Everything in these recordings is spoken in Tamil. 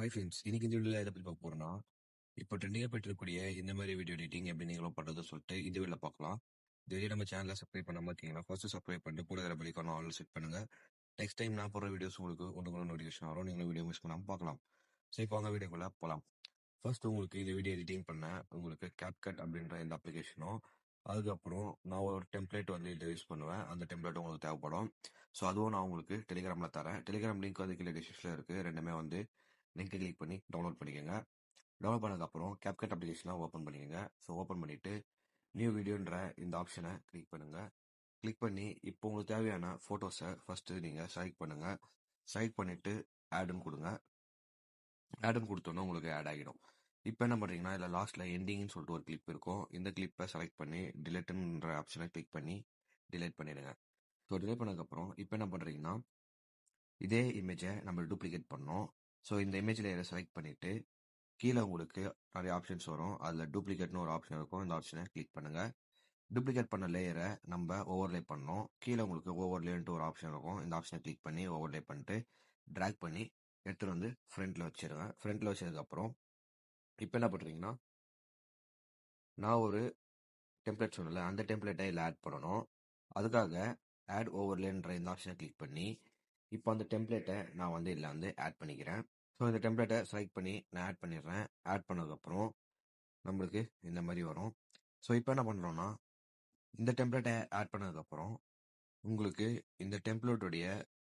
ஹாய் ஃப்ரெண்ட்ஸ், இன்னைக்கு இந்த வீடியோவில் எதை பற்றி பார்க்க போறோம்னா, இப்போ ட்ரெண்டிங்காக போயிட்டு இருக்கக்கூடிய இந்த மாதிரி வீடியோ எடிட்டிங் எப்படி நீங்களும் பண்ணுறது சொல்லிட்டு இந்த வீடியோவில் பார்க்கலாம். இது வரையும் நம்ம சேனலை சப்ஸ்கிரைப் பண்ணாம இருக்கீங்கன்னா ஃபர்ஸ்ட் சப்ஸ்கிரைப் பண்ணிட்டு கூட இருக்கிற பெல்லைக்கான ஆல் செட் பண்ணுங்க. நெக்ஸ்ட் டைம் நான் போடுற வீடியோஸ் உங்களுக்கு ஒன்று நோட்டிஃபிகேஷன் வரும், நீங்களும் வீடியோ மிஸ் பண்ணாமல் பார்க்கலாம். சரி, இப்போ வாங்க வீடியோக்குள்ள போகலாம். ஃபர்ஸ்ட் உங்களுக்கு இந்த வீடியோ எடிட்டிங் பண்ண உங்களுக்கு CapCut அப்படின்ற இந்த அப்ளிகேஷனும், அதுக்கப்புறம் நான் ஒரு டெம்ப்ளேட் வந்து இதை யூஸ் பண்ணுவேன். அந்த டெம்ப்ளேட் உங்களுக்கு தேவைப்படும். ஸோ அதுவும் நான் உங்களுக்கு டெலிகிராமில் தரேன். டெலிகிராம் லிங்க் வந்து கீழே டிஸ்கிரிப்ஷனில் இருக்குது. ரெண்டுமே வந்து லிங்க்கை கிளிக் பண்ணி டவுன்லோட் பண்ணிக்கோங்க. டவுன்லோட் பண்ணதுக்கப்புறம் CapCut அப்ளிகேஷனை ஓப்பன் பண்ணிக்கோங்க. ஸோ ஓப்பன் பண்ணிவிட்டு நியூ வீடியோன்ற இந்த ஆப்ஷனை கிளிக் பண்ணுங்கள். கிளிக் பண்ணி இப்போ உங்களுக்கு தேவையான ஃபோட்டோஸை ஃபஸ்ட்டு நீங்கள் செலக்ட் பண்ணுங்கள். செலக்ட் பண்ணிவிட்டு ஆடுன்னு கொடுங்க. ஆடுன்னு கொடுத்தோன்னா உங்களுக்கு ஆட் ஆகிடும். இப்போ என்ன பண்ணுறீங்கன்னா, இல்லை லாஸ்ட்டில் எண்டிங்னு சொல்லிட்டு ஒரு கிளிப் இருக்கும். இந்த கிளிப்பை செலக்ட் பண்ணி டிலேட்டுன்ற ஆப்ஷனை கிளிக் பண்ணி டிலேட் பண்ணிடுங்க. ஸோ டிலேட் பண்ணதுக்கப்புறம் இப்போ என்ன பண்ணுறீங்கன்னா, இதே இமேஜை நம்ம டூப்ளிகேட் பண்ணோம். ஸோ இந்த இமேஜ் லேயரை செலக்ட் பண்ணிவிட்டு கீழே உங்களுக்கு நிறைய ஆப்ஷன்ஸ் வரும். அதில் டூப்ளிகேட்னு ஒரு ஆப்ஷன் இருக்கும். இந்த ஆப்ஷனை கிளிக் பண்ணுங்கள். டூப்ளிகேட் பண்ண லேயரை நம்ம ஓவர்லே பண்ணோம். கீழே உங்களுக்கு ஓவர்லேன்ட்டு ஒரு ஆப்ஷன் இருக்கும். இந்த ஆப்ஷனை கிளிக் பண்ணி ஓவர்லே பண்ணிட்டு ட்ராக் பண்ணி எடுத்துகிட்டு வந்து ஃப்ரண்ட்டில் வச்சிருங்க. ஃப்ரண்ட்டில் வச்சதுக்கப்புறம் இப்போ என்ன பண்ணுறீங்கன்னா, நான் ஒரு டெம்ப்ளேட் சொன்னல, அந்த டெம்ப்ளேட்டை இதில் ஆட் பண்ணணும். அதுக்காக ஆட் ஓவர்லேன்ற இந்த ஆப்ஷனை கிளிக் பண்ணி இப்போ அந்த டெம்ப்ளேட்டை நான் வந்து இதில் வந்து ஆட் பண்ணிக்கிறேன். ஸோ இந்த டெம்ப்ளேட்டை செலக்ட் பண்ணி நான் ஆட் பண்ணிடுறேன். ஆட் பண்ணதுக்கப்புறம் நம்மளுக்கு இந்த மாதிரி வரும். ஸோ இப்போ என்ன பண்ணுறோன்னா, இந்த டெம்ப்ளேட்டை ஆட் பண்ணதுக்கப்புறம் உங்களுக்கு இந்த டெம்ப்ளேட்டுடைய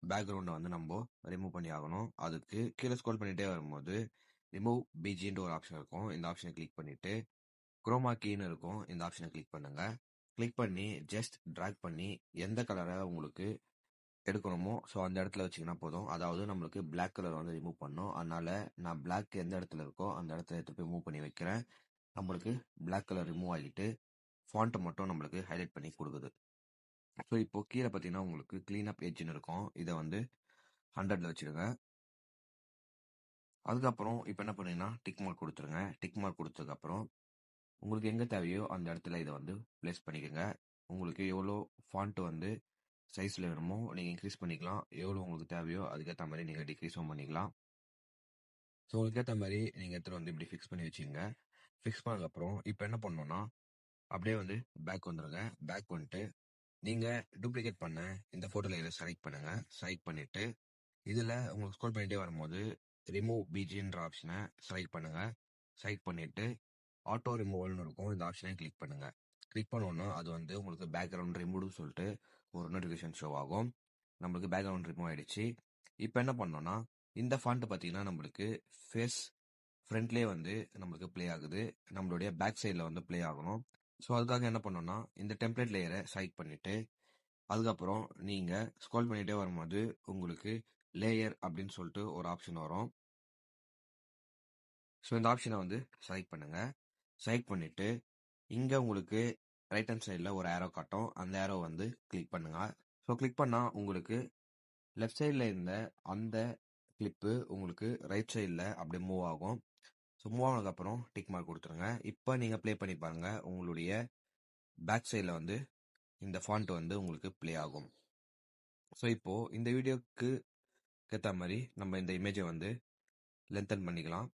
பேக்ரவுண்டை வந்து நம்ம ரிமூவ் பண்ணி ஆகணும். அதுக்கு கீழே ஸ்க்ரோல் பண்ணிகிட்டே வரும்போது ரிமூவ் பிஜின்ற ஒரு ஆப்ஷன் இருக்கும். இந்த ஆப்ஷனை கிளிக் பண்ணிவிட்டு குரோமா கீன்னு இருக்கும். இந்த ஆப்ஷனை கிளிக் பண்ணுங்க. கிளிக் பண்ணி ஜஸ்ட் ட்ராக் பண்ணி எந்த கலரை உங்களுக்கு எடுக்கணுமோ ஸோ அந்த இடத்துல வச்சிங்கன்னா போதும். அதாவது நம்மளுக்கு பிளாக் கலர் வந்து ரிமூவ் பண்ணணும். அதனால நான் பிளாக் எந்த இடத்துல இருக்கோ அந்த இடத்துல எடுத்து போய் மூவ் பண்ணி வைக்கிறேன். நம்மளுக்கு பிளாக் கலர் ரிமூவ் ஆகிட்டு ஃபாண்ட்டை மட்டும் நம்மளுக்கு ஹைலைட் பண்ணி கொடுக்குது. ஸோ இப்போ கீழே பார்த்தீங்கன்னா உங்களுக்கு க்ளீன் அப் எட்ஜ்னு இருக்கும். இதை வந்து 100ல் வச்சுருங்க. அதுக்கப்புறம் இப்போ என்ன பண்ணீங்கன்னா டிக் மார்க் கொடுத்துருங்க. டிக் மார்க் கொடுத்ததுக்கப்புறம் உங்களுக்கு எங்கே தேவையோ அந்த இடத்துல இதை வந்து ப்ளேஸ் பண்ணிக்கோங்க. உங்களுக்கு எவ்வளோ ஃபாண்ட் வந்து சைஸில் வேணுமோ நீங்கள் இன்க்ரீஸ் பண்ணிக்கலாம். எவ்வளோ உங்களுக்கு தேவையோ அதுக்கேற்ற மாதிரி நீங்கள் டிக்ரீஸும் பண்ணிக்கலாம். ஸோ உங்களுக்கு ஏற்ற மாதிரி நீங்கள் எடுத்துகிட்டு வந்து இப்படி ஃபிக்ஸ் பண்ணி வச்சுங்க. ஃபிக்ஸ் பண்ணதுக்கப்புறம் இப்போ என்ன பண்ணணும்னா, அப்படியே வந்து பேக் வந்துடுங்க. பேக் வந்துட்டு நீங்கள் டூப்ளிகேட் பண்ண இந்த ஃபோட்டோவில் இதை செலக்ட் பண்ணுங்கள். செலக்ட் பண்ணிவிட்டு இதில் உங்களுக்கு ஸ்க்ரோல் பண்ணிகிட்டே வரும்போது ரிமூவ் பிஜின்ற ஆப்ஷனை செலக்ட் பண்ணுங்கள். செலக்ட் பண்ணிவிட்டு ஆட்டோ ரிமூவல்னு இருக்கும். இந்த ஆப்ஷனை கிளிக் பண்ணுங்கள். கிளிக் பண்ணோன்னா அது வந்து உங்களுக்கு பேக்ரவுண்ட் ரிமூவ்னு சொல்லிட்டு ஒரு நோட்டிஃபிகேஷன் ஷோ ஆகும். நம்மளுக்கு பேக்ரவுண்ட் ரிமூவ் ஆகிடுச்சு. இப்போ என்ன பண்ணோன்னா, இந்த ஃபாண்ட்டு பார்த்தீங்கன்னா நம்மளுக்கு ஃபேஸ் ஃப்ரண்ட்லேயே வந்து நம்மளுக்கு ப்ளே ஆகுது. நம்மளுடைய பேக் சைடில் வந்து ப்ளே ஆகணும். ஸோ அதுக்காக என்ன பண்ணோன்னா, இந்த டெம்ப்ளேட் லேயரை செலக்ட் பண்ணிவிட்டு அதுக்கப்புறம் நீங்கள் ஸ்க்ரோல் பண்ணிகிட்டே வரும்போது உங்களுக்கு லேயர் அப்படின்னு சொல்லிட்டு ஒரு ஆப்ஷன் வரும். ஸோ இந்த ஆப்ஷனை வந்து செலக்ட் பண்ணுங்கள். செலக்ட் பண்ணிவிட்டு இங்கே உங்களுக்கு ரைட் ஹேண்ட் சைடில் ஒரு ஏரோ காட்டும். அந்த ஏரோ வந்து கிளிக் பண்ணுங்கள். ஸோ கிளிக் பண்ணால் உங்களுக்கு லெஃப்ட் சைடில் இருந்த அந்த கிளிப்பு உங்களுக்கு ரைட் சைடில் அப்படியே மூவ் ஆகும். ஸோ மூவ் ஆனதுக்கப்புறம் டிக் மார்க் கொடுத்துருங்க. இப்போ நீங்கள் ப்ளே பண்ணி பாருங்கள். உங்களுடைய பேக் சைடில் வந்து இந்த ஃபாண்ட் வந்து உங்களுக்கு ப்ளே ஆகும். ஸோ இப்போது இந்த வீடியோக்கு ஏற்ற மாதிரி நம்ம இந்த இமேஜை வந்து லென்த்தன் பண்ணிக்கலாம்.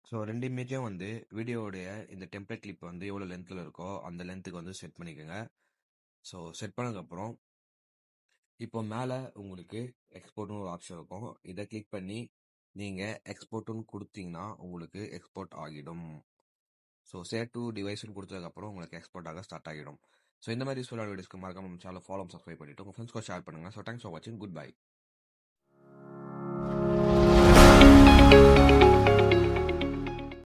ஸோ 2 இமேஜும் வந்து வீடியோவுடைய இந்த டெம்ப்ளேட் கிளிப் வந்து எவ்வளோ லென்த்தில் இருக்கோ அந்த லென்த்துக்கு வந்து செட் பண்ணிக்கோங்க. ஸோ செட் பண்ணதுக்கப்புறம் இப்போ மேலே உங்களுக்கு எக்ஸ்போர்ட்னு ஒரு ஆப்ஷன் இருக்கும். இதை கிளிக் பண்ணி நீங்கள் எக்ஸ்போர்ட்டுன்னு கொடுத்தீங்கன்னா உங்களுக்கு எக்ஸ்போர்ட் ஆகிடும். ஸோ சேவ் டு டிவைஸ்னு கொடுத்ததுக்கப்புறம் உங்களுக்கு எக்ஸ்போர்ட் ஆக ஸ்டார்ட் ஆகிடும். ஸோ இந்த மாதிரி யூஸ்ஃபுல்லான வீடியோஸ்க்கு மறக்காம நம்ம சேனல் ஃபாலோ சப்ஸ்கிரைப் பண்ணிவிட்டு உங்கள் ஃப்ரெண்ட்ஸ்க்கு ஷேர் பண்ணுங்கள். ஸோ தேங்க்ஸ் ஃபார் வாட்சிங். Good bye.